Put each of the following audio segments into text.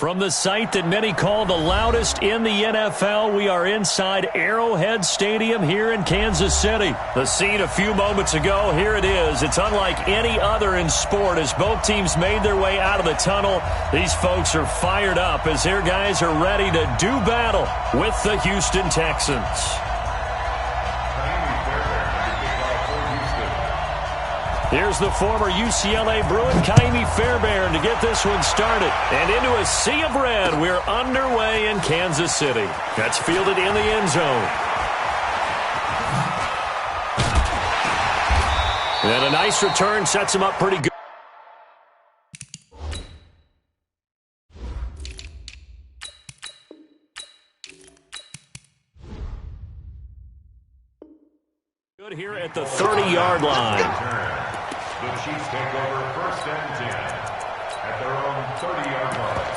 From the site that many call the loudest in the NFL, we are inside Arrowhead Stadium here in Kansas City. The scene a few moments ago, here it is. It's unlike any other in sport as both teams made their way out of the tunnel. These folks are fired up as their guys are ready to do battle with the Houston Texans. Here's the former UCLA Bruin, KiD Fairbairn, to get this one started. And into a sea of red, we're underway in Kansas City. That's fielded in the end zone. And a nice return sets him up pretty good. Good here at the 30-yard line. The Chiefs take over 1st and 10 at their own 30-yard line.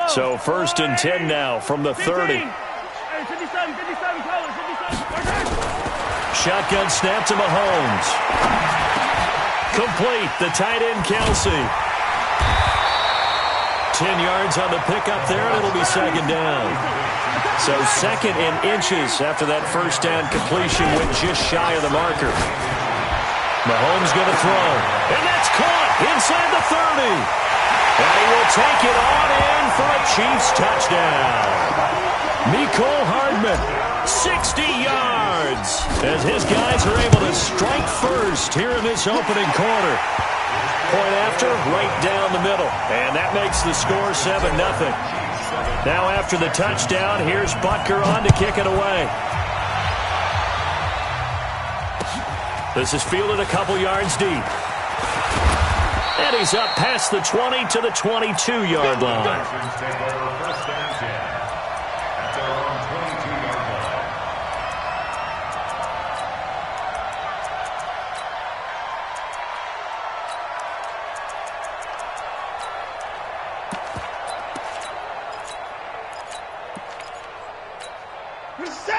So 1st and 10 now from the 30. Shotgun snap to Mahomes. Complete, the tight end Kelsey. 10 yards on the pickup there, and it'll be 2nd down. So 2nd and inches after that 1st down completion went just shy of the marker. Mahomes going to throw, and that's caught inside the 30. And he will take it on in for a Chiefs touchdown. Mecole Hardman, 60 yards, as his guys are able to strike first here in this opening quarter. Point after, right down the middle. And that makes the score 7-0. Now after the touchdown, here's Butker on to kick it away. This is fielded a couple yards deep. And he's up past the 20 to the 22-yard line.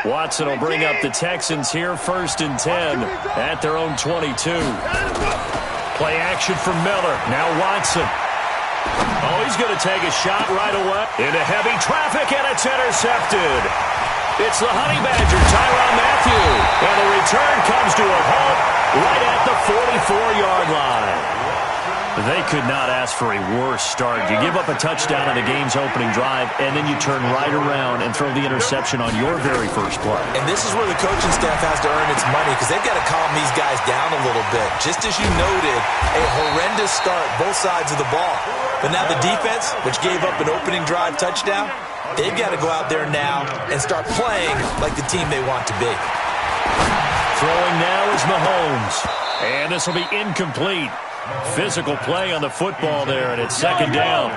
Watson will bring up the Texans here 1st and 10 at their own 22. Play action from Miller. Now Watson. Oh, he's going to take a shot right away. Into heavy traffic, and it's intercepted. It's the Honey Badger, Tyrann Mathieu. And the return comes to a halt right at the 44-yard line. They could not ask for a worse start. You give up a touchdown on the game's opening drive, and then you turn right around and throw the interception on your very first play. And this is where the coaching staff has to earn its money because they've got to calm these guys down a little bit. Just as you noted, a horrendous start, both sides of the ball. But now the defense, which gave up an opening drive touchdown, they've got to go out there now and start playing like the team they want to be. Throwing now is Mahomes. And this will be incomplete. Physical play on the football there, and it's 2nd down.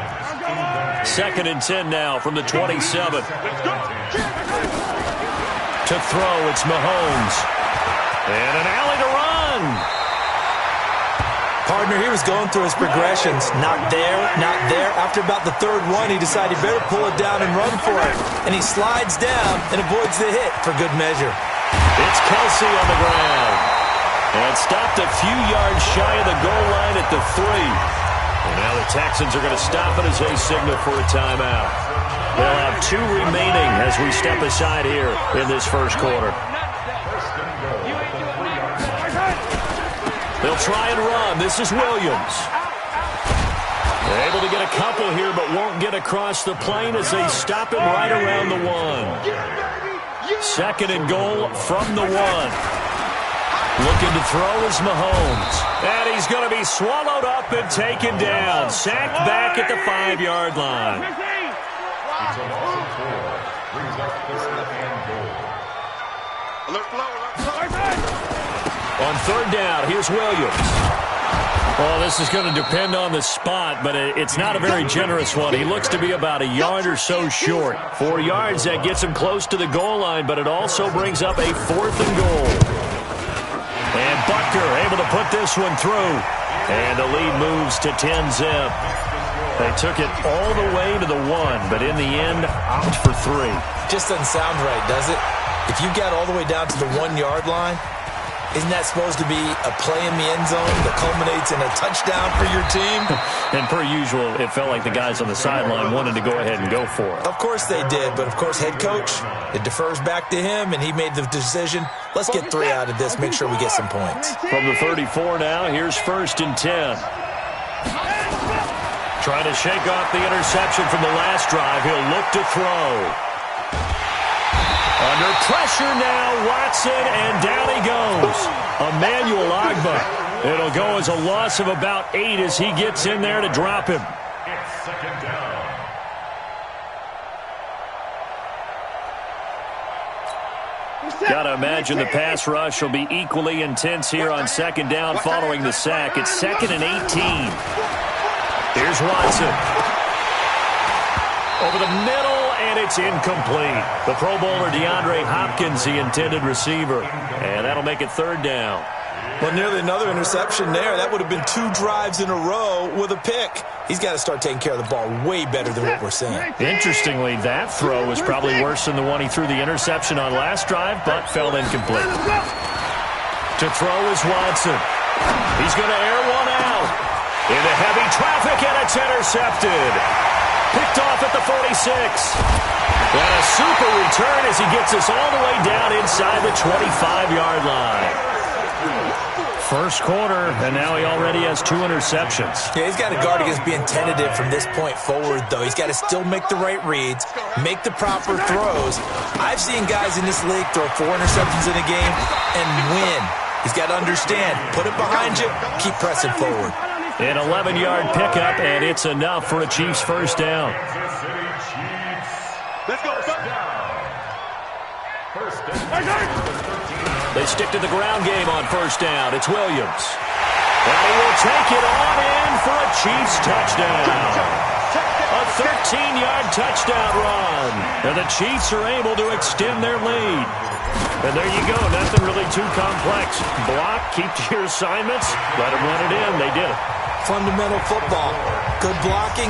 2nd and 10 now from the 27. To throw, it's Mahomes. And an alley to run. Partner, he was going through his progressions. Not there, not there. After about the 3rd one, he decided he better pull it down and run for it. And he slides down and avoids the hit for good measure. It's Kelsey on the ground. And stopped a few yards shy of the goal line at the 3. And now the Texans are going to stop it as they signal for a timeout. They'll have 2 remaining as we step aside here in this first quarter. They'll try and run. This is Williams. They're able to get a couple here, but won't get across the plane as they stop him right around the 1. 2nd and goal from the 1. Looking to throw is Mahomes. And he's going to be swallowed up and taken down. Sacked back at the 5-yard line. On 3rd down, here's Williams. Well, this is going to depend on the spot, but it's not a very generous one. He looks to be about a yard or so short. 4 yards, that gets him close to the goal line, but it also brings up a 4th and goal. And Butker able to put this one through. And the lead moves to 10-zip. They took it all the way to the 1, but in the end, opt for 3. Just doesn't sound right, does it? If you got all the way down to the 1-yard line, isn't that supposed to be a play in the end zone that culminates in a touchdown for your team? And per usual, it felt like the guys on the sideline wanted to go ahead and go for it. Of course they did, but of course head coach, it defers back to him, and he made the decision. Let's get 3 out of this, make sure we get some points. From the 34 now, here's 1st and 10. Trying to shake off the interception from the last drive. He'll look to throw. Under pressure now, Watson, and down he goes. Emmanuel Agba. It'll go as a loss of about 8 as he gets in there to drop him. It's 2nd down. Got to imagine the pass rush will be equally intense here on 2nd down following the sack. It's 2nd and 18. Here's Watson. Over the middle, and it's incomplete. The Pro Bowler DeAndre Hopkins, the intended receiver. And that'll make it 3rd down. Well, nearly another interception there. That would have been 2 drives in a row with a pick. He's got to start taking care of the ball way better than what we're seeing. Interestingly, that throw was probably worse than the one he threw the interception on last drive, but fell incomplete. To throw is Watson. He's going to air one out. Into heavy traffic, and it's intercepted. Picked off at the 46. And a super return as he gets us all the way down inside the 25-yard line. First quarter, and now he already has 2 interceptions. Yeah, he's got to guard against being tentative from this point forward, though. He's got to still make the right reads, make the proper throws. I've seen guys in this league throw 4 interceptions in a game and win. He's got to understand, put it behind you, keep pressing forward. An 11-yard pickup, and it's enough for a Chiefs 1st down. Let's go. First down. They stick to the ground game on 1st down. It's Williams. And he will take it on in for a Chiefs touchdown. A 13-yard touchdown run. And the Chiefs are able to extend their lead. And there you go. Nothing really too complex. Block, keep to your assignments, let them run it in. They did it. Fundamental football. Good blocking,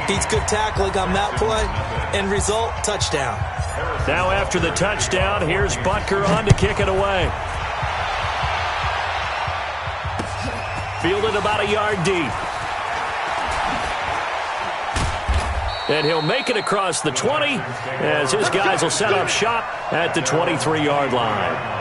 beats good tackling on that play, end result, touchdown. Now after the touchdown, here's Butker on to kick it away. Fielded about a yard deep. And he'll make it across the 20 as his guys will set up shop at the 23-yard line.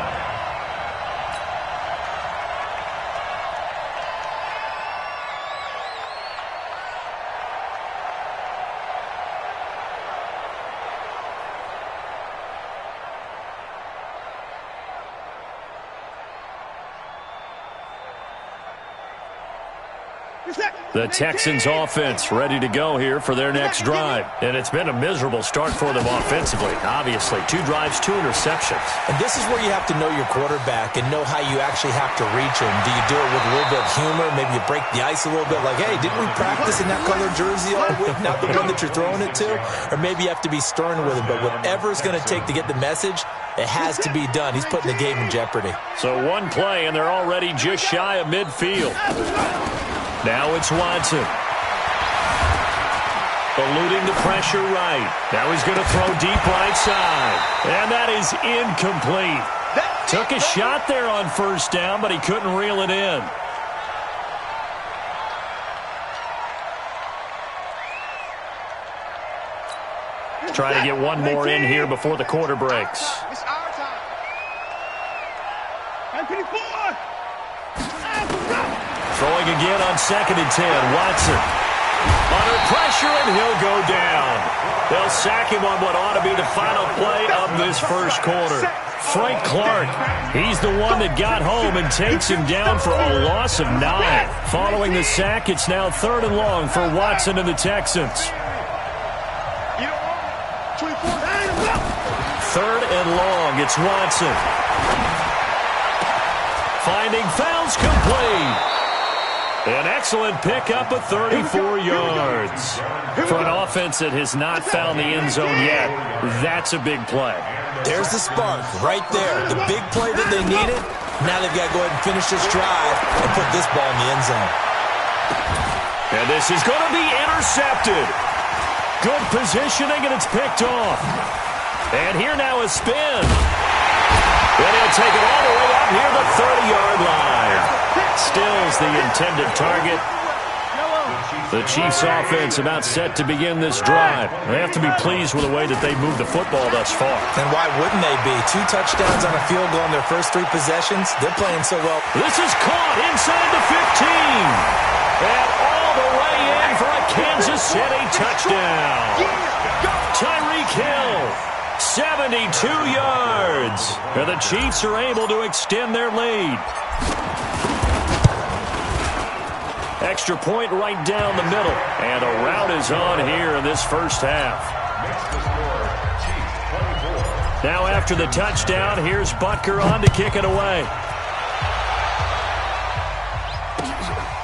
The Texans offense ready to go here for their next drive. And it's been a miserable start for them offensively. Obviously, 2 drives, 2 interceptions. And this is where you have to know your quarterback and know how you actually have to reach him. Do you do it with a little bit of humor? Maybe you break the ice a little bit like, hey, didn't we practice in that colored jersey all week? Not the one that you're throwing it to? Or maybe you have to be stern with him. But whatever it's going to take to get the message, it has to be done. He's putting the game in jeopardy. So 1 play, and they're already just shy of midfield. Now it's Watson. Eluding the pressure right. Now he's going to throw deep right side. And that is incomplete. Took a shot there on 1st down, but he couldn't reel it in. Try to get 1 more in here before the quarter breaks. It's our time. Throwing again on 2nd and 10. Watson under pressure, and he'll go down. They'll sack him on what ought to be the final play of this first quarter. Frank Clark, he's the one that got home and takes him down for a loss of 9. Following the sack, it's now 3rd and long for Watson and the Texans. 3rd and long, it's Watson. Finding fouls complete. An excellent pickup of 34 yards. For an offense that has not found the end zone yet, that's a big play. There's the spark right there. The big play that they needed. Now they've got to go ahead and finish this drive and put this ball in the end zone. And this is going to be intercepted. Good positioning, and it's picked off. And here now is spin. And he'll take it all the way up near the 30-yard line. Stills the intended target. The Chiefs' offense about set to begin this drive. They have to be pleased with the way that they moved the football thus far. And why wouldn't they be? 2 touchdowns on a field goal in their first 3 possessions. They're playing so well. This is caught inside the 15. And all the way in for a Kansas City touchdown. Tyreek Hill, 72 yards. And the Chiefs are able to extend their lead. Extra point right down the middle. And a rout is on here in this first half. Now after the touchdown, here's Butker on to kick it away.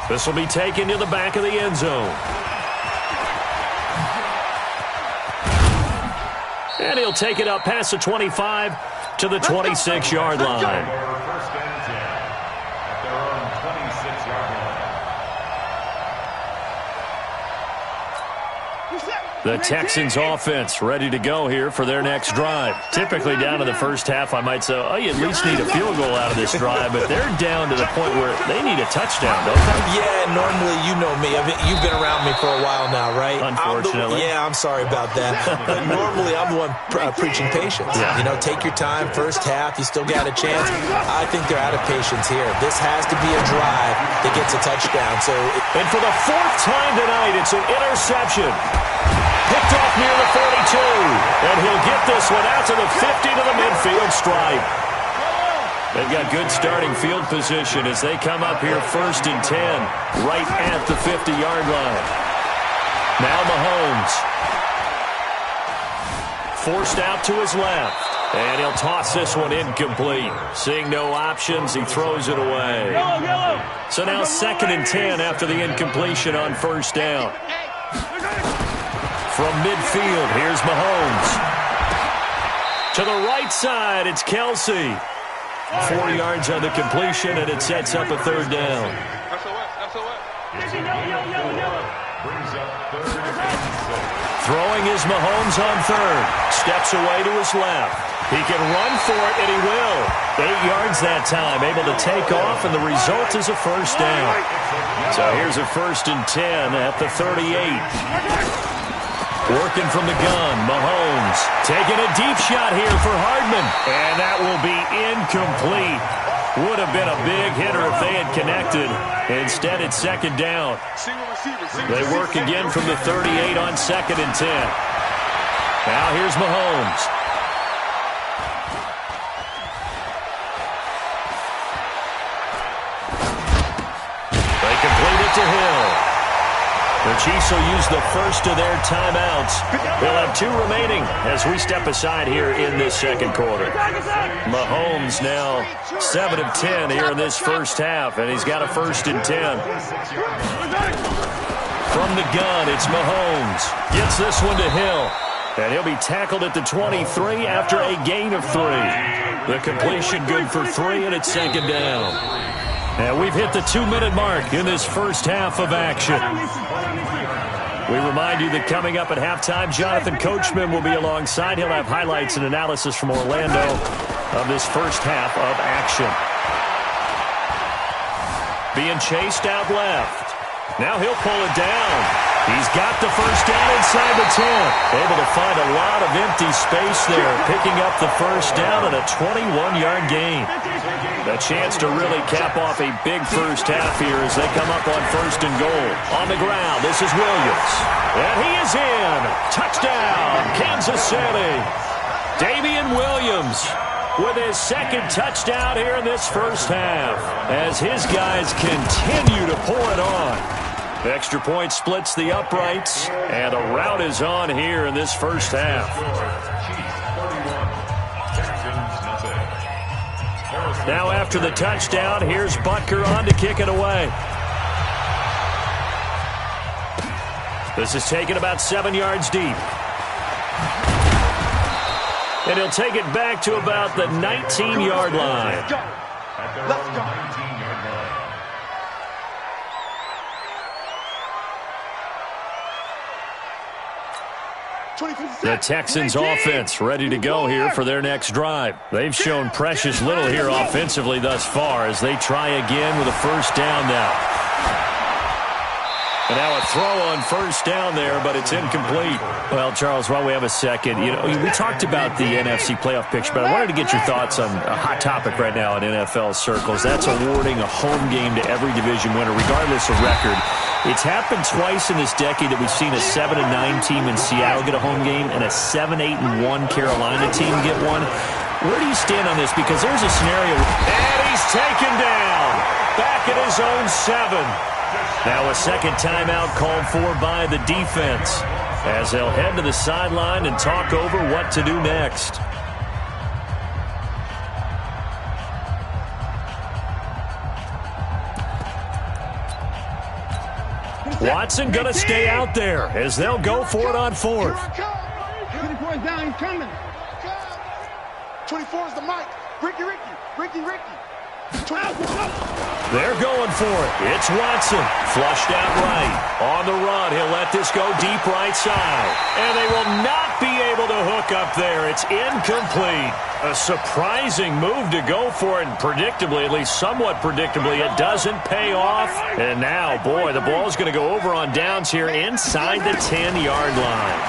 This will be taken to the back of the end zone. And he'll take it up past the 25 to the 26-yard line. The Texans offense ready to go here for their next drive. Typically down to the first half, I might say, oh, you at least need a field goal out of this drive, but they're down to the point where they need a touchdown, don't they? Yeah, normally, you know me. You've been around me for a while now, right? Unfortunately. I'm sorry about that. But normally, I'm the one preaching patience. Yeah. You know, take your time, first half, you still got a chance. I think they're out of patience here. This has to be a drive that gets a touchdown. And for the 4th time tonight, it's an interception. Picked off near the 42. And he'll get this one out to the 50 to the midfield stripe. They've got good starting field position as they come up here 1st and 10, right at the 50-yard line. Now Mahomes. Forced out to his left. And he'll toss this one incomplete. Seeing no options, he throws it away. So now 2nd and 10 after the incompletion on 1st down. From midfield, here's Mahomes. To the right side, it's Kelsey. 4 yards on the completion, and it sets up a 3rd down. Throwing is Mahomes on 3rd. Steps away to his left. He can run for it, and he will. 8 yards that time, able to take off, and the result is a 1st down. So here's a 1st and 10 at the 38. Working from the gun, Mahomes taking a deep shot here for Hardman. And that will be incomplete. Would have been a big hitter if they had connected. Instead, it's 2nd down. They work again from the 38 on 2nd and 10. Now here's Mahomes. They complete it to Hill. The Chiefs will use the first of their timeouts. They'll have 2 remaining as we step aside here in this 2nd quarter. Mahomes now 7 of 10 here in this first half, and he's got a 1st and 10. From the gun, it's Mahomes. Gets this one to Hill, and he'll be tackled at the 23 after a gain of 3. The completion good for 3, and it's 2nd down. And we've hit the 2-minute mark in this first half of action. We remind you that coming up at halftime, Jonathan Coachman will be alongside. He'll have highlights and analysis from Orlando of this first half of action. Being chased out left. Now he'll pull it down. He's got the 1st down inside the 10. Able to find a lot of empty space there, picking up the 1st down and a 21-yard gain. A chance to really cap off a big first half here as they come up on 1st and goal. On the ground, this is Williams. And he is in. Touchdown, Kansas City. Damian Williams with his 2nd touchdown here in this first half as his guys continue to pour it on. Extra point splits the uprights, and a rout is on here in this first half. Now after the touchdown, here's Butker on to kick it away. This is taken about 7 yards deep. And he'll take it back to about the 19-yard line. At their own 19-yard line. The Texans offense ready to go here for their next drive. They've shown precious little here offensively thus far as they try again with a first down now. And now a throw on first down there, but it's incomplete. Well, Charles, while we have a second, we talked about the NFC playoff picture, but I wanted to get your thoughts on a hot topic right now in NFL circles. That's awarding a home game to every division winner, regardless of record. It's happened twice in this decade that we've seen a 7-9 team in Seattle get a home game and a 7-8-1 Carolina team get one. Where do you stand on this? Because there's a scenario. And he's taken down. Back at his own 7. Now a second timeout called for by the defense as they'll head to the sideline and talk over what to do next. Watson going to stay out there as they'll go for it on 4th. 24 is down, he's coming. 24 is the mic. Ricky. They're going for it. It's Watson. Flushed out right. On the run, he'll let this go deep right side. And they will not be able to hook up there. It's incomplete. A surprising move to go for it, and predictably, at least somewhat predictably, it doesn't pay off. And now, boy, the ball's going to go over on downs here inside the 10-yard line.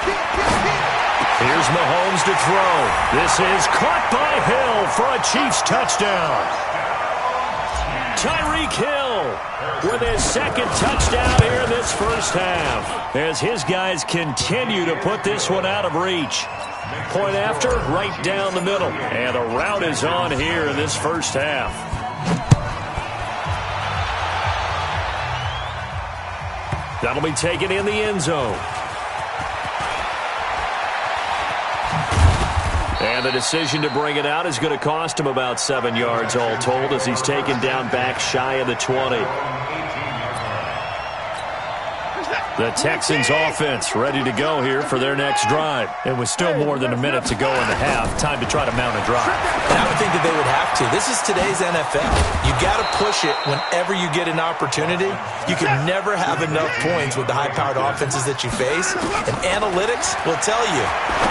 Here's Mahomes to throw. This is caught by Hill for a Chiefs touchdown. Tyreek Hill with his second touchdown here in this first half as his guys continue to put this one out of reach. Point after, right down the middle. And the route is on here in this first half. That'll be taken in the end zone. And the decision to bring it out is going to cost him about 7 yards all told as he's taken down back shy of the 20. The Texans offense ready to go here for their next drive. And with still more than a minute to go in the half, time to try to mount a drive. And I would think that they would have to. This is today's NFL. You got to push it whenever you get an opportunity. You can never have enough points with the high-powered offenses that you face. And analytics will tell you,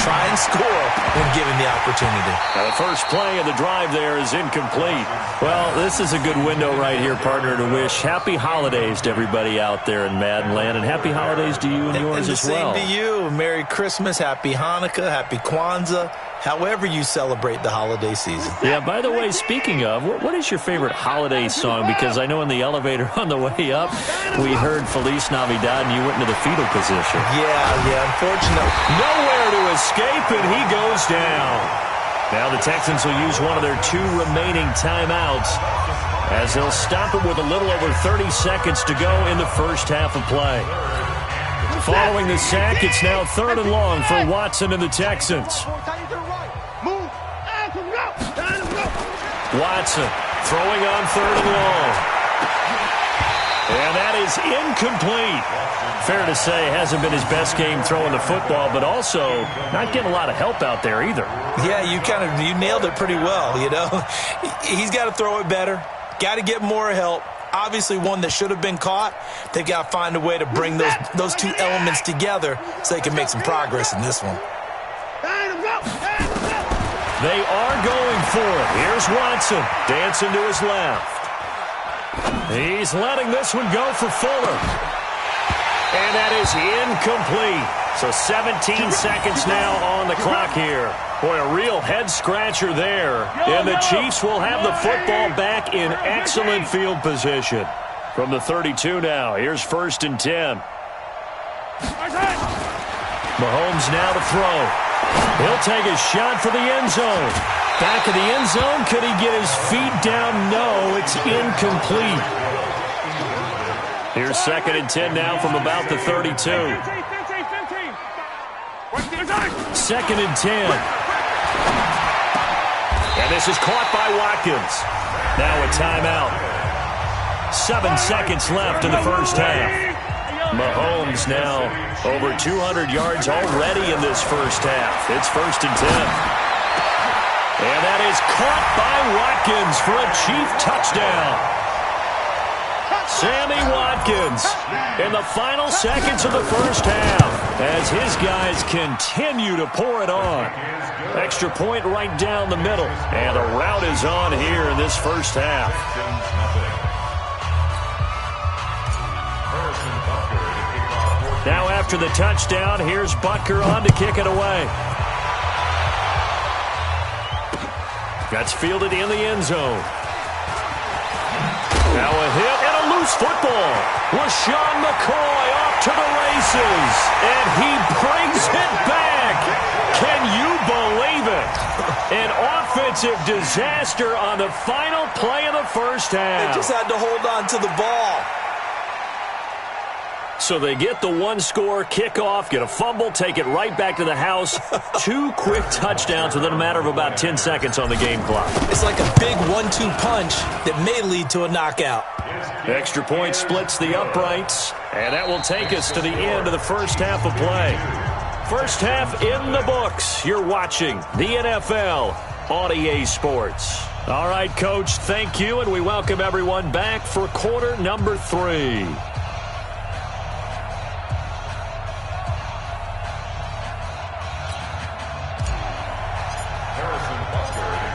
try and score when given the opportunity. Now the first play of the drive there is incomplete. Well, this is a good window right here, partner, to wish happy holidays to everybody out there in Madden Land. And happy holidays to you and yours as well. And the same to you. Merry Christmas, Happy Hanukkah, Happy Kwanzaa, however you celebrate the holiday season. Yeah, by the way, speaking of, what is your favorite holiday song? Because I know in the elevator on the way up, we heard Feliz Navidad and you went into the fetal position. Yeah, unfortunately. Nowhere to escape, and he goes down. Now the Texans will use one of their 2 remaining timeouts as they'll stop it with a little over 30 seconds to go in the first half of play. Following the sack, it's now 3rd and long for Watson and the Texans. Watson throwing on 3rd and long. And that is incomplete. Fair to say, hasn't been his best game throwing the football, but also not getting a lot of help out there either. Yeah, you nailed it pretty well, He's got to throw it better. Got to get more help. Obviously one that should have been caught. They've got to find a way to bring those 2 elements together so they can make some progress in this one. They are going for it. Here's Watson dancing to his left. He's letting this one go for Fuller. And that is incomplete. So 17 seconds now on the clock here. Boy, a real head-scratcher there. And the Chiefs will have the football back in excellent field position. From the 32 now, here's 1st and 10. Mahomes now to throw. He'll take a shot for the end zone. Back of the end zone. Could he get his feet down? No, it's incomplete. Here's 2nd and 10 now from about the 32. 2nd and 10. And this is caught by Watkins. Now a timeout. 7 seconds left in the first half. Mahomes now over 200 yards already in this first half. It's 1st and 10. And that is caught by Watkins for a Chief touchdown. Sammy Watkins in the final seconds of the first half as his guys continue to pour it on. Extra point right down the middle. And the route is on here in this first half. Now after the touchdown, here's Butker on to kick it away. That's fielded in the end zone. Now a hit and a loose football. LaShawn McCoy off to the races. And he brings it back. Can you believe it? An offensive disaster on the final play of the first half. They just had to hold on to the ball. So they get the one-score kickoff, get a fumble, take it right back to the house. 2 quick touchdowns within a matter of about 10 seconds on the game clock. It's like a big 1-2 punch that may lead to a knockout. Extra point splits the uprights, and that will take us to the end of the first half of play. First half in the books. You're watching the NFL on EA Sports. All right, Coach, thank you, and we welcome everyone back for quarter number 3.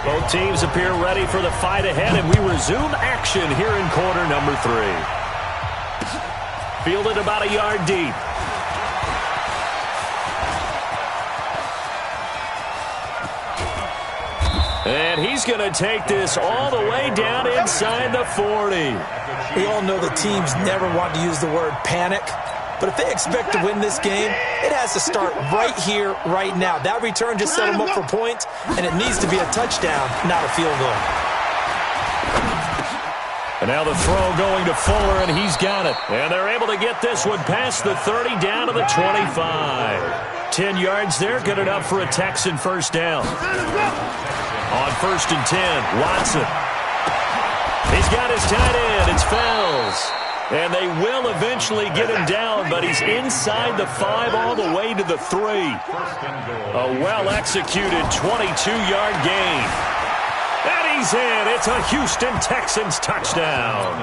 Both teams appear ready for the fight ahead, and we resume action here in quarter number 3. Fielded about a yard deep. And he's going to take this all the way down inside the 40. We all know the teams never want to use the word panic. But if they expect to win this game, it has to start right here, right now. That return just set them up for points, and it needs to be a touchdown, not a field goal. And now the throw going to Fuller, and he's got it. And they're able to get this one past the 30 down to the 25. 10 yards there, good enough for a Texan first down. On 1st and 10, Watson. He's got his tight end. It's Fells. And they will eventually get him down, but he's inside the 5 all the way to the 3. A well-executed 22-yard gain. And he's in. It's a Houston Texans touchdown.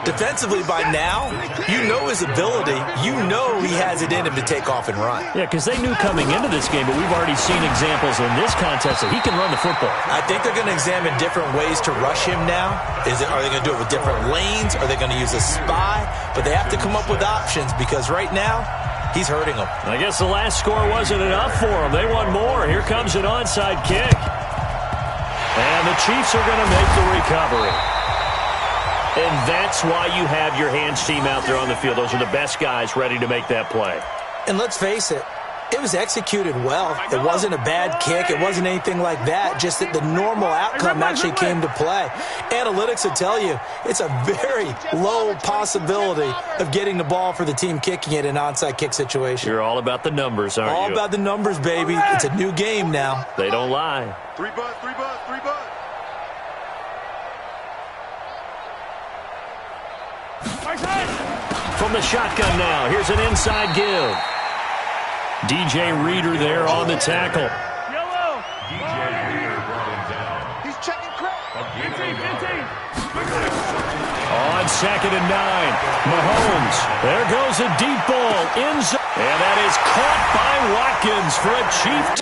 Defensively by now, you know his ability. You know he has it in him to take off and run. Yeah, because they knew coming into this game, but we've already seen examples in this contest that he can run the football. I think they're going to examine different ways to rush him now. Are they going to do it with different lanes? Are they going to use a spy? But they have to come up with options because right now, he's hurting them. I guess the last score wasn't enough for them. They want more. Here comes an onside kick. And the Chiefs are going to make the recovery. And that's why you have your hands team out there on the field. Those are the best guys ready to make that play. And let's face it, it was executed well. It wasn't a bad kick. It wasn't anything like that. Just that the normal outcome actually came to play. Analytics will tell you it's a very low possibility of getting the ball for the team kicking it in an onside kick situation. You're all about the numbers, aren't you? All about the numbers, baby. It's a new game now. They don't lie. 3 bud, 3 bud, 3 bud. From the shotgun now, here's an inside give. DJ Reader there on the tackle. Yellow. DJ Reader brought him down. He's checking crack. 15. On 2nd and 9, Mahomes. There goes a deep ball in zone. And that is caught by Watkins for a Chief.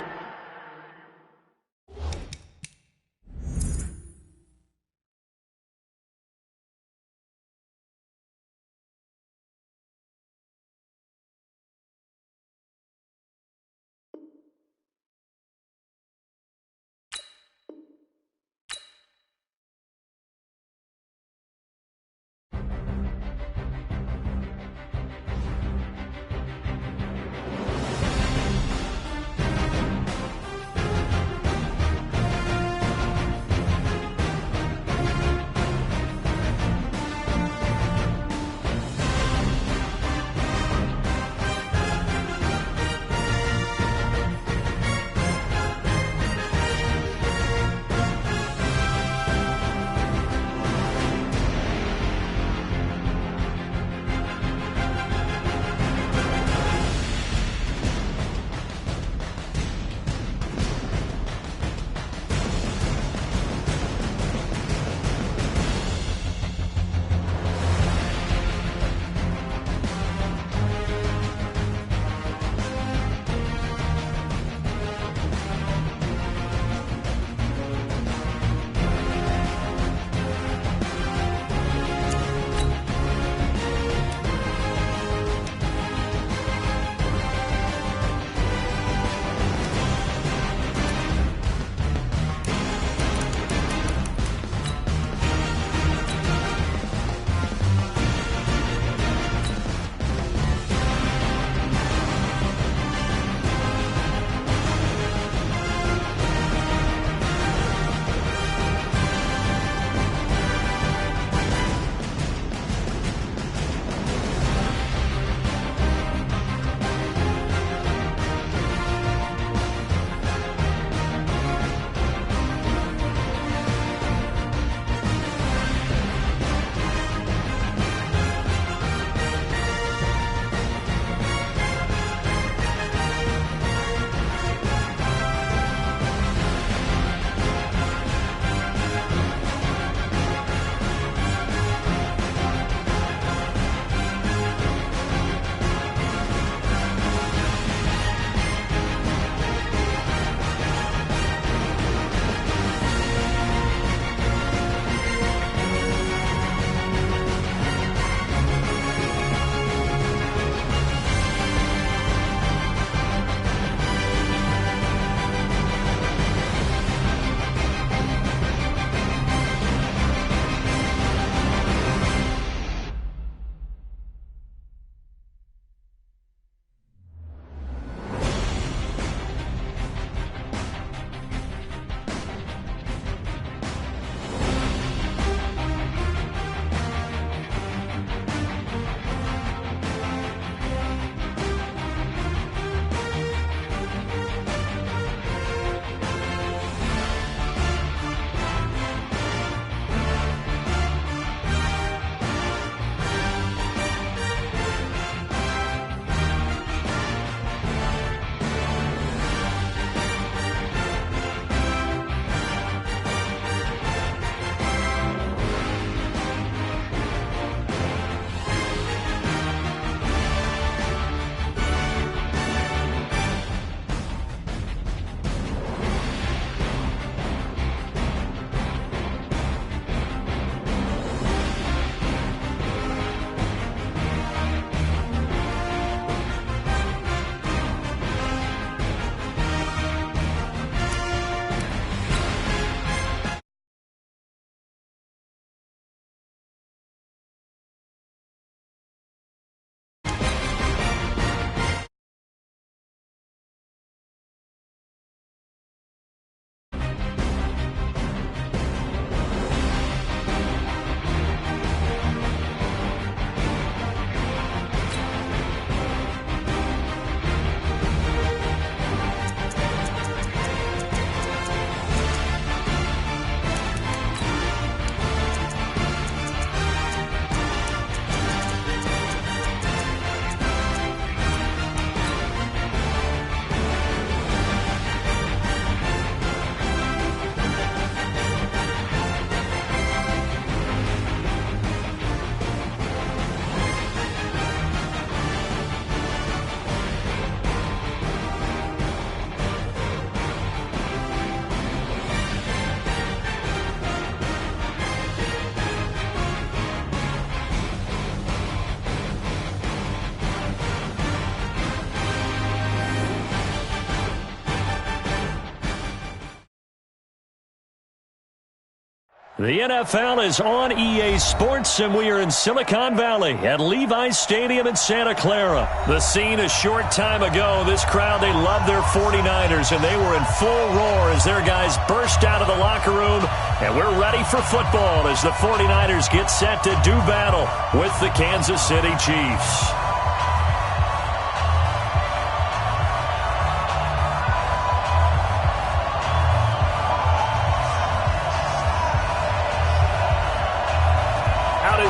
The NFL is on EA Sports, and we are in Silicon Valley at Levi's Stadium in Santa Clara. The scene a short time ago, this crowd, they love their 49ers, and they were in full roar as their guys burst out of the locker room, and we're ready for football as the 49ers get set to do battle with the Kansas City Chiefs.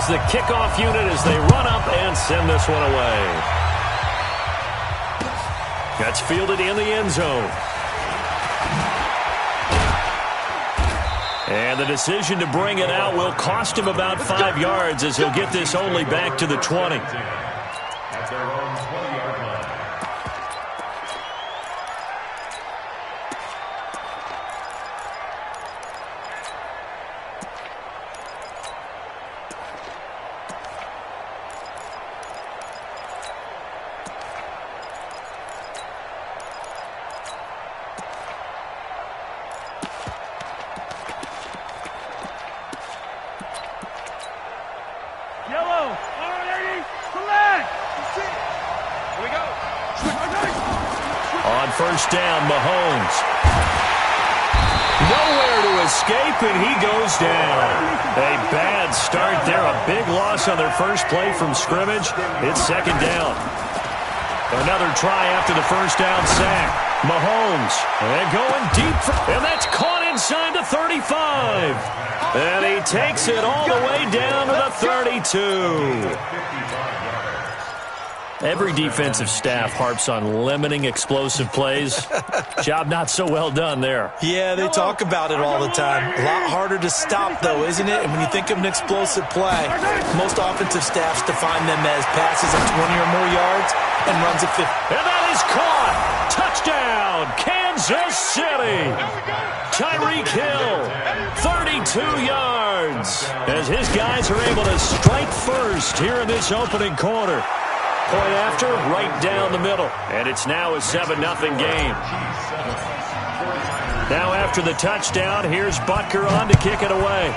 The kickoff unit as they run up and send this one away. That's fielded in the end zone. And the decision to bring it out will cost him about 5 yards as he'll get this only back to the 20. At their own 20-yard line. First down, Mahomes. Nowhere to escape, and he goes down. A bad start there. A big loss on their first play from scrimmage. It's second down. Another try after the first down sack. Mahomes. And going deep. And that's caught inside the 35. And he takes it all the way down to the 32. Every defensive staff harps on limiting explosive plays. Job not so well done there. Yeah, they talk about it all the time. A lot harder to stop, though, isn't it? And when you think of an explosive play, most offensive staffs define them as passes of 20 or more yards and runs of 50. And that is caught. Touchdown, Kansas City. Tyreek Hill, 32 yards. As his guys are able to strike first here in this opening quarter. Point after, right down the middle. And it's now a 7-0 game. Now after the touchdown, here's Butker on to kick it away.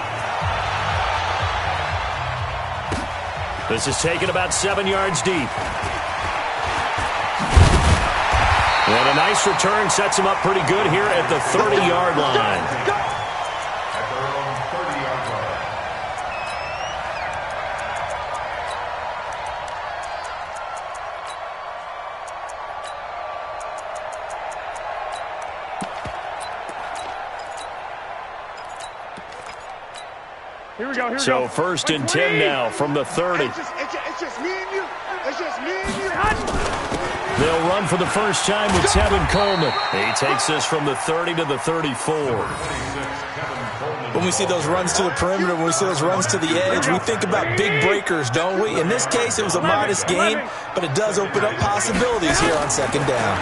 This is taken about 7 yards deep. And a nice return sets him up pretty good here at the 30-yard line. So first and 10 now from the 30. It's just me and you. It's just me and you. They'll run for the first time with Tevin Coleman. He takes this from the 30 to the 34. When we see those runs to the perimeter, when we see those runs to the edge, we think about big breakers, don't we? In this case, it was a modest gain, but it does open up possibilities here on second down.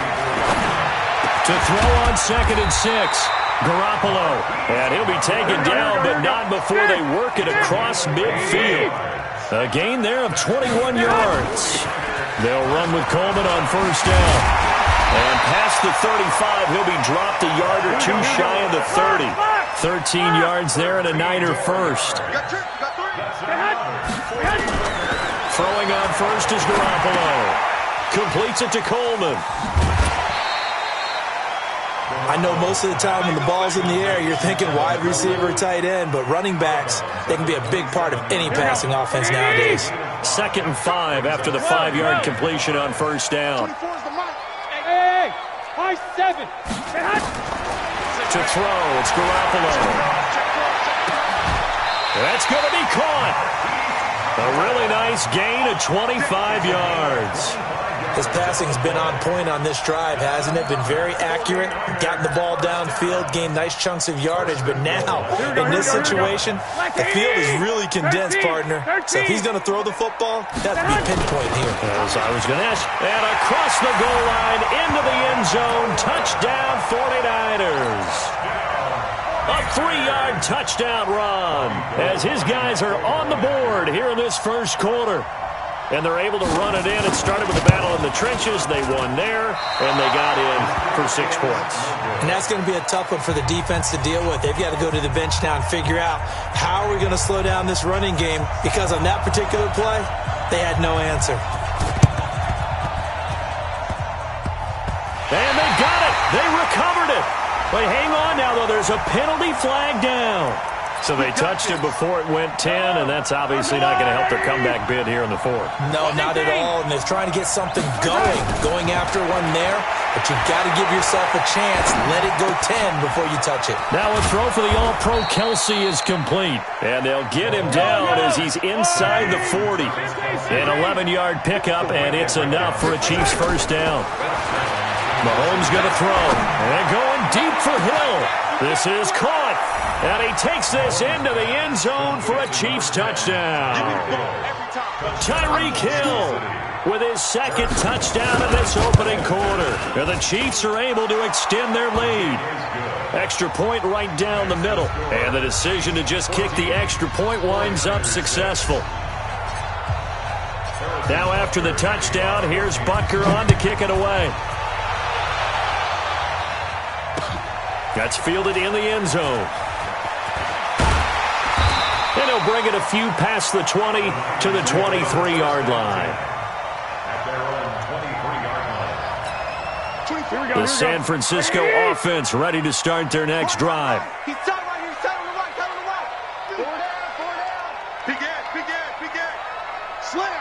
To throw on 2nd and 6. Garoppolo, and he'll be taken down, but not before they work it across midfield. A gain there of 21 yards. They'll run with Coleman on first down. And past the 35, he'll be dropped a yard or two shy of the 30. 13 yards there and a Niner first. Throwing on first is Garoppolo. Completes it to Coleman. I know most of the time when the ball's in the air, you're thinking wide receiver, tight end, but running backs, they can be a big part of any passing offense nowadays. 2nd and 5 after the 5-yard completion on first down. Hey, high 7. To throw, it's Garoppolo. That's going to be caught. A really nice gain of 25 yards. His passing's been on point on this drive, hasn't it? Been very accurate, gotten the ball downfield, gained nice chunks of yardage, but now, in this situation, the field is really condensed, partner. So if he's going to throw the football, that's be pinpoint here. As I was going to ask, and across the goal line, into the end zone, touchdown 49ers. A 3-yard touchdown run as his guys are on the board here in this first quarter. and they're able to run it in. It started with a battle in the trenches. They won there, and they got in for 6 points. And that's going to be a tough one for the defense to deal with. They've got to go to the bench now and figure out how are we going to slow down this running game, because on that particular play, they had no answer. And they got it. They recovered it. But hang on now, though. There's a penalty flag down. So they touched it before it went 10, and that's obviously not going to help their comeback bid here in the 4th. No, not at all. And they're trying to get something going after one there. But you've got to give yourself a chance. Let it go 10 before you touch it. Now a throw for the All-Pro Kelsey is complete. And they'll get him down as he's inside the 40. An 11-yard pickup, and it's enough for a Chiefs first down. Mahomes going to throw. And going deep for Hill. This is caught. And he takes this into the end zone for a Chiefs touchdown. Tyreek Hill with his 2nd touchdown in this opening quarter. And the Chiefs are able to extend their lead. Extra point right down the middle. And the decision to just kick the extra point winds up successful. Now after the touchdown, here's Butker on to kick it away. That's fielded in the end zone. And he'll bring it a few past the 20 to the 23-yard line. The San Francisco offense ready to start their next drive. He's tight right here. He's tight on the right. Tight on the right. 4 down. Big Ed. Big Ed. Big Ed. Slam.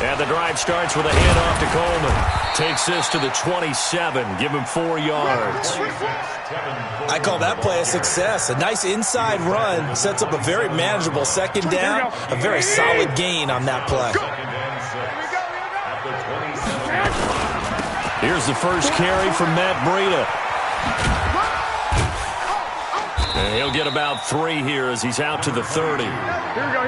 And the drive starts with a handoff to Coleman. Takes this to the 27. Give him 4 yards. I call that play a success. A nice inside run sets up a very manageable 2nd down. A very solid gain on that play. Here's the first carry from Matt Breida. And he'll get about 3 here as he's out to the 30. Here we go.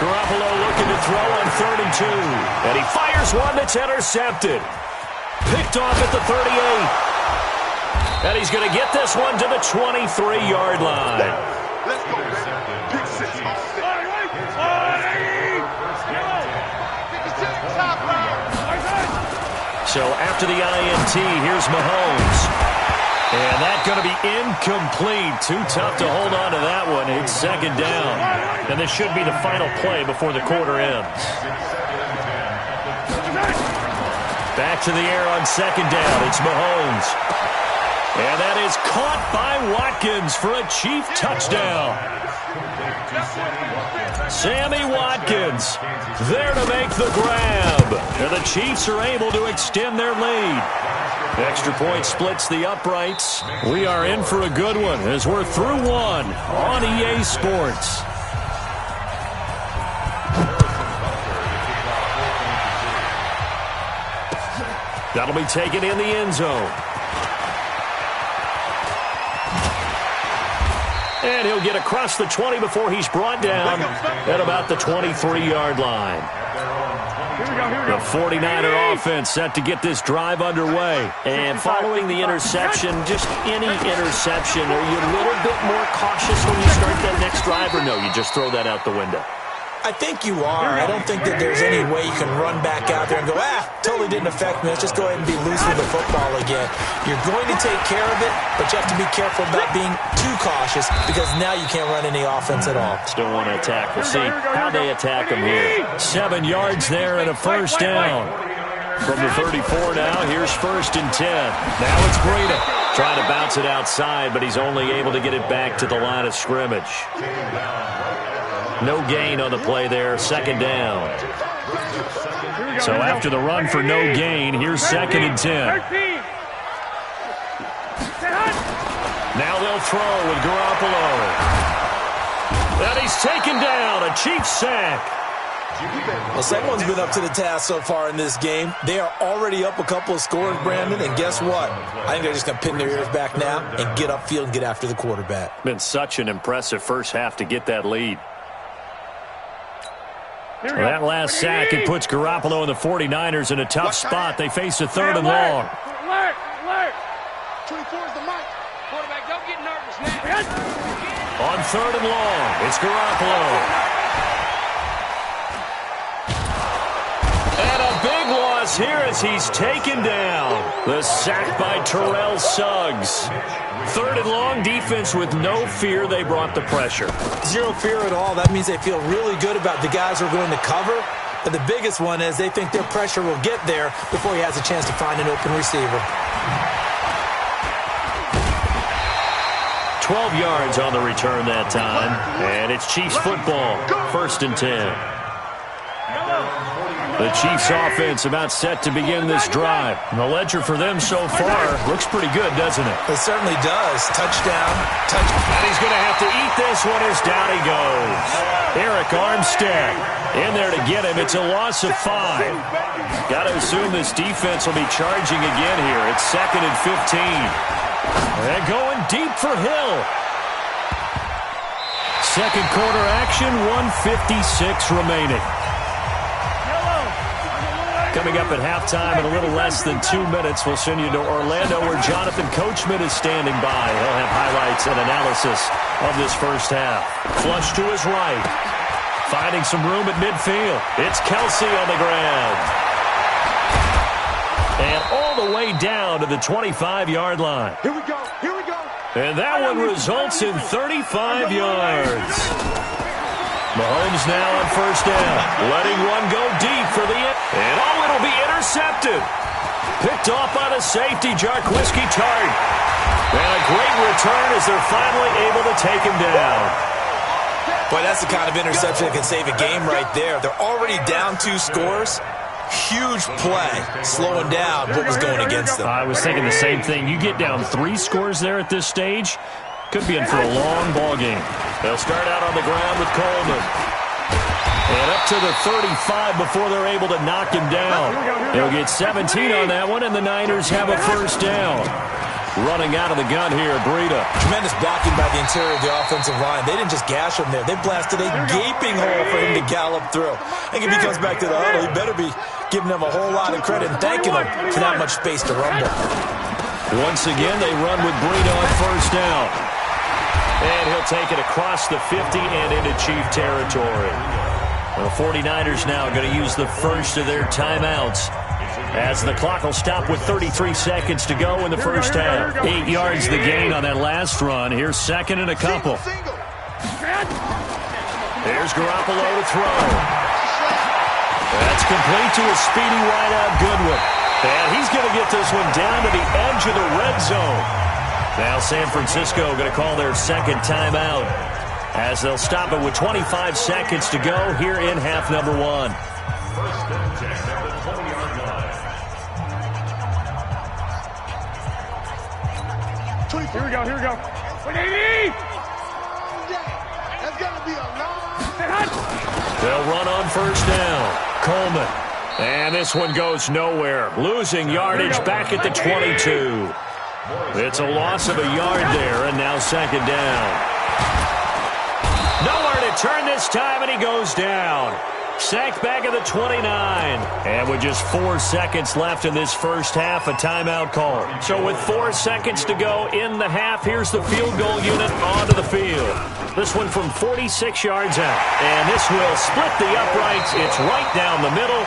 Garoppolo looking to throw on 3rd and 2. And he fires one that's intercepted. Picked off at the 38. And he's going to get this one to the 23-yard line. Let's go, man. Pick 6. So after the INT, here's Mahomes. And that's going to be incomplete. Too tough to hold on to that one. It's 2nd down. And this should be the final play before the quarter ends. Back to the air on 2nd down. It's Mahomes. And that is caught by Watkins for a Chief touchdown. Sammy Watkins there to make the grab. And the Chiefs are able to extend their lead. Extra point splits the uprights. We are in for a good one as we're through 1 on EA Sports. That'll be taken in the end zone. And he'll get across the 20 before he's brought down at about the 23-yard line. The 49er offense set to get this drive underway. And following the interception, just any interception, are you a little bit more cautious when you start that next drive, or no, you just throw that out the window? I think you are. I don't think that there's any way you can run back out there and go, totally didn't affect me. Let's just go ahead and be loose with the football again. You're going to take care of it, but you have to be careful about being too cautious because now you can't run any offense at all. Still want to attack. We'll see how they attack them here. 7 yards there and a first down. From the 34 now, here's 1st and 10. Now it's Breida trying to bounce it outside, but he's only able to get it back to the line of scrimmage. No gain on the play there, 2nd down. So after the run for no gain, here's 2nd and 10. Now they'll throw with Garoppolo. And he's taken down, a Chiefs sack. Well, someone's been up to the task so far in this game. They are already up a couple of scores, Brandon, and guess what? I think they're just going to pin their ears back now and get upfield and get after the quarterback. Been such an impressive first half to get that lead. Well, that last sack, it puts Garoppolo and the 49ers in a tough spot. They face a 3rd and long. Alert! 24 is the mic. Quarterback, don't get nervous now. On 3rd and long, it's Garoppolo. And a big loss here as he's taken down. The sack by Terrell Suggs. 3rd and long, defense with no fear. They brought the pressure. Zero fear at all. That means they feel really good about the guys who are going to cover. But the biggest one is they think their pressure will get there before he has a chance to find an open receiver. 12 yards on the return that time. And it's Chiefs football. 1st and 10. The Chiefs offense about set to begin this drive. The ledger for them so far looks pretty good, doesn't it? It certainly does. Touchdown, touchdown. And he's going to have to eat this one as down he goes. Eric Armstead in there to get him. It's a loss of 5. Got to assume this defense will be charging again here. It's 2nd and 15. And going deep for Hill. Second quarter action, 1:56 remaining. Coming up at halftime in a little less than 2 minutes, we'll send you to Orlando where Jonathan Coachman is standing by. He'll have highlights and analysis of this first half. Flush to his right. Finding some room at midfield. It's Kelsey on the ground. And all the way down to the 25-yard line. Here we go. Here we go. And that one results in 35 yards. Mahomes now on 1st down. Letting one go deep for the end. And it'll be intercepted. Picked off by the safety, Jarquiski Tart. And a great return as they're finally able to take him down. Boy, that's the kind of interception that can save a game right there. They're already down 2 scores. Huge play, slowing down what was going against them. I was thinking the same thing. You get down 3 scores there at this stage, could be in for a long ball game. They'll start out on the ground with Coleman. And up to the 35 before they're able to knock him down. They'll get 17 on that one, and the Niners have a 1st down. Running out of the gun here, Breida. Tremendous blocking by the interior of the offensive line. They didn't just gash him there. They blasted a gaping hole for him to gallop through. I think if he comes back to the huddle, he better be giving them a whole lot of credit and thanking them for not much space to rumble. Once again, they run with Breida on 1st down. And he'll take it across the 50 and into Chief territory. The 49ers now going to use the first of their timeouts as the clock will stop with 33 seconds to go in the first half. 8 yards the gain on that last run. Here's 2nd and a couple. There's Garoppolo to throw. That's complete to a speedy wideout Goodwin. And he's going to get this one down to the edge of the red zone. Now San Francisco going to call their 2nd timeout as they'll stop it with 25 seconds to go here in half number 1. 1st and 10 at the 20-yard line. Here we go, here we go. 180! That's got to be a long... They'll run on 1st down. Coleman. And this one goes nowhere. Losing yardage back at the 22. It's a loss of a yard there, and now 2nd down. Nowhere to turn this time, and he goes down. Sacked back at the 29. And with just 4 seconds left in this first half, a timeout call. So with 4 seconds to go in the half, here's the field goal unit onto the field. This one from 46 yards out. And this will split the uprights. It's right down the middle.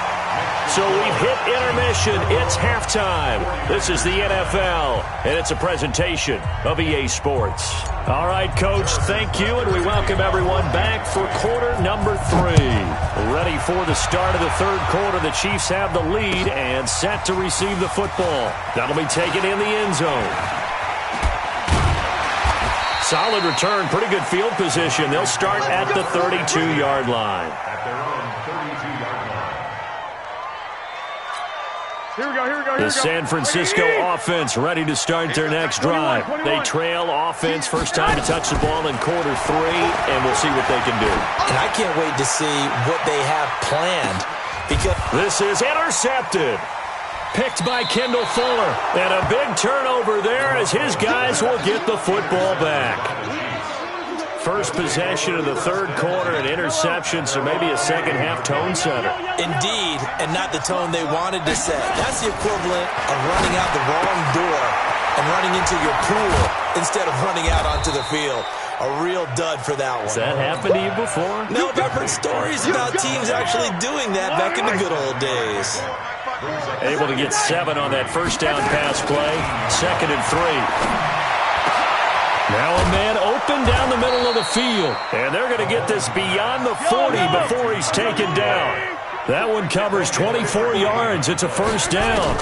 So we've hit intermission. It's halftime. This is the NFL, and it's a presentation of EA Sports. All right, Coach, thank you, and we welcome everyone back for quarter number 3. Ready for the start of the 3rd quarter. The Chiefs have the lead and set to receive the football. That'll be taken in the end zone. Solid return, pretty good field position. They'll start at the 32-yard line. At their own 32-yard line. Here we go, here we go, here we go. The San Francisco offense ready to start their next drive. They trail offense, first time to touch the ball in quarter 3, and we'll see what they can do. And I can't wait to see what they have planned. Because this is intercepted. Picked by Kendall Fuller. And a big turnover there as his guys will get the football back. First possession of the 3rd quarter, an interception, so maybe a second-half tone setter. Indeed, and not the tone they wanted to set. That's the equivalent of running out the wrong door and running into your pool instead of running out onto the field. A real dud for that one. Has that happened to you before? No, but I've heard stories about teams actually doing that back in the good old days. Able to get 7 on that first down pass play. 2nd and 3. Now a man open down the middle of the field. And they're going to get this beyond the 40 before he's taken down. That one covers 24 yards. It's a first down.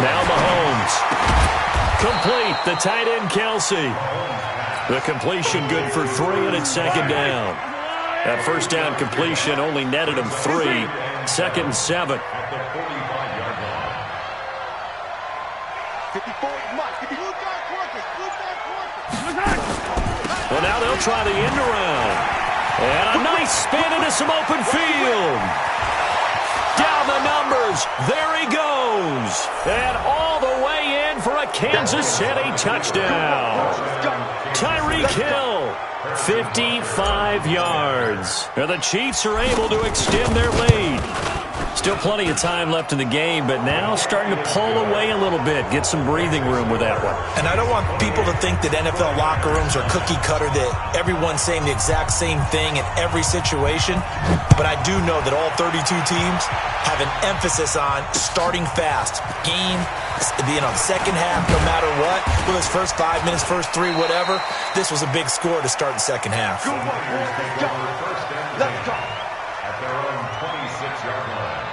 Now Mahomes. Complete. The tight end, Kelsey. The completion good for 3, and it's 2nd down. That first down completion only netted him 3. 2nd and 7. Well, now they'll try the end around. And a nice spin into some open field. Down the numbers. There he goes. And all the way in for a Kansas City touchdown. Tyreek Hill, 55 yards. And the Chiefs are able to extend their lead. Still plenty of time left in the game, but now starting to pull away a little bit. Get some breathing room with that one. And I don't want people to think that NFL locker rooms are cookie cutter, that everyone's saying the exact same thing in every situation. But I do know that all 32 teams have an emphasis on starting fast. Game, second half, no matter what. Whether it's first 5 minutes, first 3, whatever. This was a big score to start the second half. Let's go. At their own 26-yard line.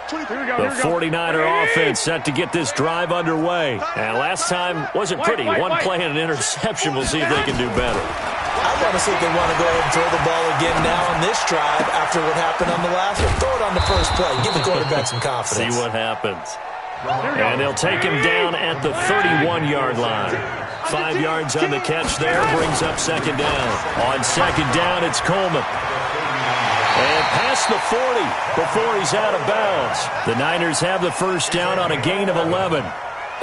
The 49er offense set to get this drive underway. And last time wasn't pretty. One play and an interception. We'll see if they can do better. I want to see if they want to go ahead and throw the ball again now on this drive after what happened on the last one. Throw it on the first play. Give the quarterback some confidence. See what happens. And they'll take him down at the 31-yard line. 5 yards on the catch there. Brings up 2nd down. On 2nd down, it's Coleman. And past the 40 before he's out of bounds. The Niners have the first down on a gain of 11.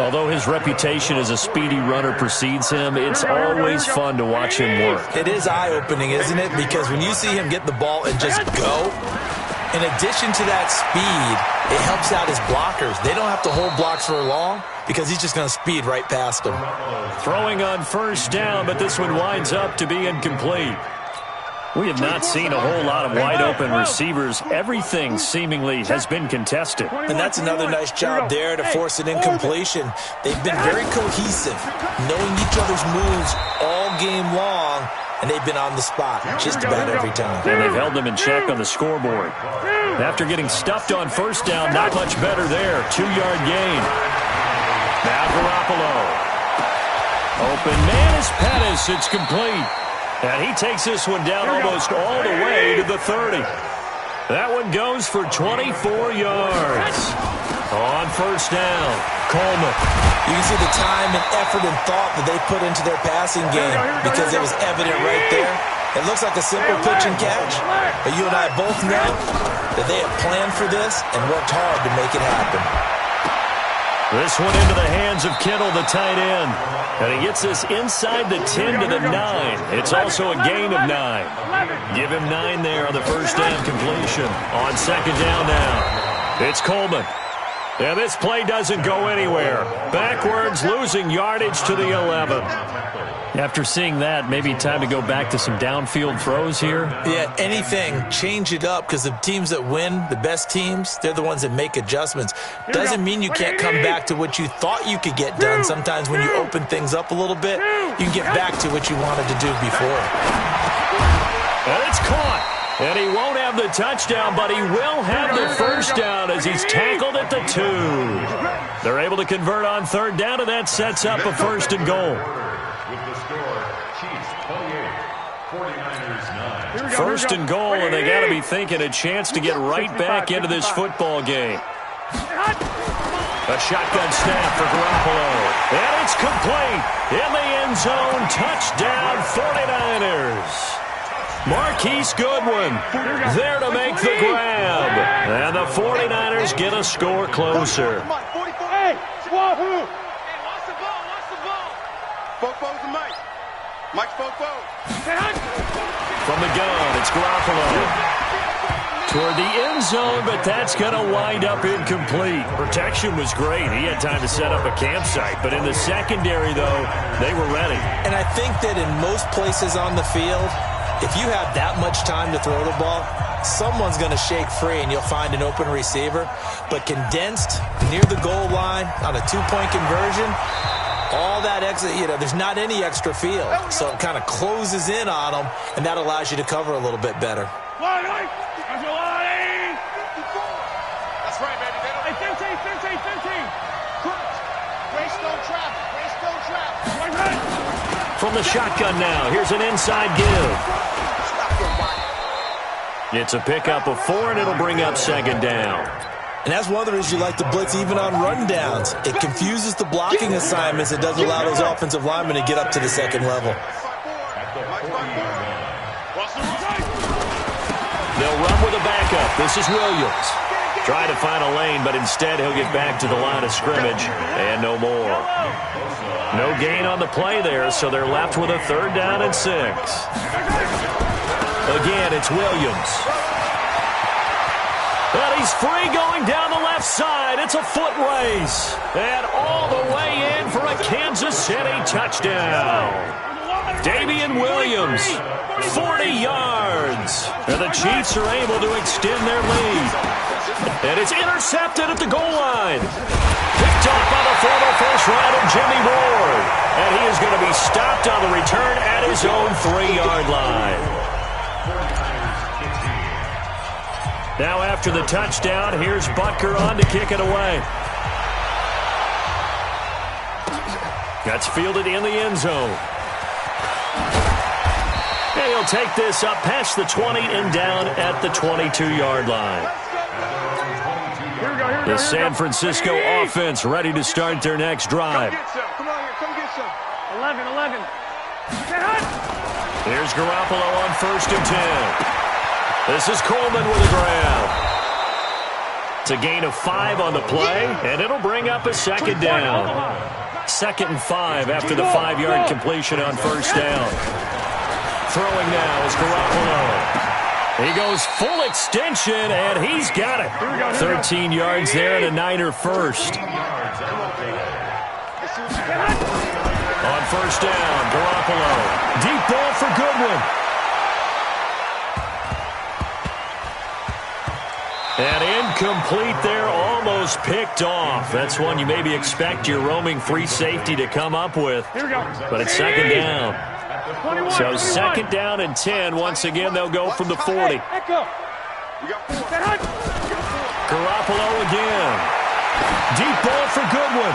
Although his reputation as a speedy runner precedes him, it's always fun to watch him work. It is eye-opening, isn't it? Because when you see him get the ball and just go, in addition to that speed, it helps out his blockers. They don't have to hold blocks for long because he's just going to speed right past them. Throwing on first down, but this one winds up to be incomplete. We have not seen a whole lot of wide-open receivers. Everything seemingly has been contested. And that's another nice job there to force an incompletion. They've been very cohesive, knowing each other's moves all game long, and they've been on the spot just about every time. And they've held them in check on the scoreboard. After getting stuffed on first down, not much better there. 2-yard gain. Now Garoppolo. Open man is Pettis. It's complete. And he takes this one down almost all the way to the 30. That one goes for 24 yards. On first down, Coleman. You can see the time and effort and thought that they put into their passing game because it was evident right there. It looks like a simple pitch and catch, but you and I both know that they have planned for this and worked hard to make it happen. This one into the hands of Kittle, the tight end. And he gets this inside the 10 to the 9. It's also a gain of 9. Give him 9 there on the first down completion. On 2nd down now, it's Coleman. And this play doesn't go anywhere. Backwards, losing yardage to the 11. After seeing that, maybe time to go back to some downfield throws here. Yeah, anything. Change it up because the teams that win, the best teams, they're the ones that make adjustments. Doesn't mean you can't come back to what you thought you could get done. Sometimes when you open things up a little bit, you can get back to what you wanted to do before. And it's caught. And he won't have the touchdown, but he will have the first down as he's tackled at the 2. They're able to convert on 3rd down, and that sets up a 1st and goal. With the score, Chiefs 28, 49ers 9. 1st and goal, and they got to be thinking a chance to get right back into this football game. A shotgun snap for Garoppolo. And it's complete. In the end zone, touchdown 49ers. Marquise Goodwin there to make the grab. And the 49ers get a score closer. Hey, watch the ball, watch the ball. Fofo to Mike. Mike Fofo. From the gun, it's Garoppolo. toward the end zone, but that's going to wind up incomplete. Protection was great. He had time to set up a campsite, but in the secondary, though, they were ready. And I think that in most places on the field, if you have that much time to throw the ball, someone's going to shake free and you'll find an open receiver. But condensed near the goal line on a two-point conversion, all that extra, there's not any extra field. So it kind of closes in on them, and that allows you to cover a little bit better. That's right, baby. Hey, 15. Race no trap. From the shotgun now, here's an inside give. It's a pickup of 4, and it'll bring up second down. And that's one of the reasons you like to blitz even on rundowns. It confuses the blocking assignments. It doesn't allow those offensive linemen to get up to the second level. They'll run with a backup. This is Williams. Try to find a lane, but instead he'll get back to the line of scrimmage, and no more. No gain on the play there, so they're left with a 3rd down and 6. Again, it's Williams. And he's free going down the left side. It's a foot race. And all the way in for a Kansas City touchdown. Damian Williams, 40 yards. And the Chiefs are able to extend their lead. And it's intercepted at the goal line. Picked off by the former first-rounder Jimmy Ward. And he is going to be stopped on the return at his own 3-yard line. Now after the touchdown, here's Butker on to kick it away. That's fielded in the end zone. And he'll take this up past the 20 and down at the 22-yard line. The San Francisco offense ready to start their next drive. Come get some. 11. Here's Garoppolo on 1st and 10. This is Coleman with a grab. It's a gain of 5 on the play, and it'll bring up a second down. 2nd and 5 after the 5-yard completion on 1st down. Throwing now is Garoppolo. He goes full extension, and he's got it. 13 yards there and a Niner first. On 1st down, Garoppolo. Deep ball for Goodwin. And incomplete there, almost picked off. That's one you maybe expect your roaming free safety to come up with. But it's 2nd down. So 2nd down and 10. Once again, they'll go from the 40. Garoppolo again. Deep ball for Goodwin.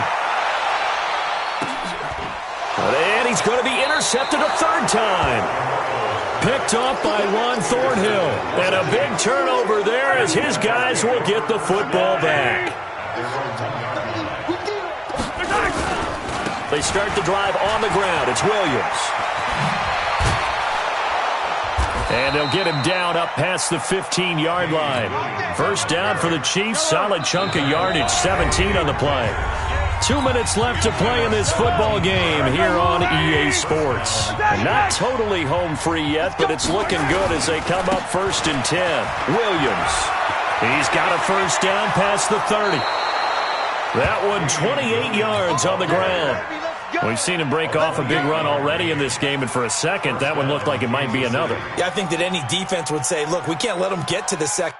And he's going to be intercepted a 3rd time. Picked off by Juan Thornhill. And a big turnover there as his guys will get the football back. They start the drive on the ground. It's Williams. And they'll get him down up past the 15-yard line. 1st down for the Chiefs. Solid chunk of yardage. 17 on the play. 2 minutes left to play in this football game here on EA Sports. And not totally home free yet, but it's looking good as they come up 1st and 10. Williams. He's got a 1st down past the 30. That one 28 yards on the ground. We've seen him break off a big run already in this game, and for a second, that one looked like it might be another. Yeah, I think that any defense would say, look, we can't let them get to the second.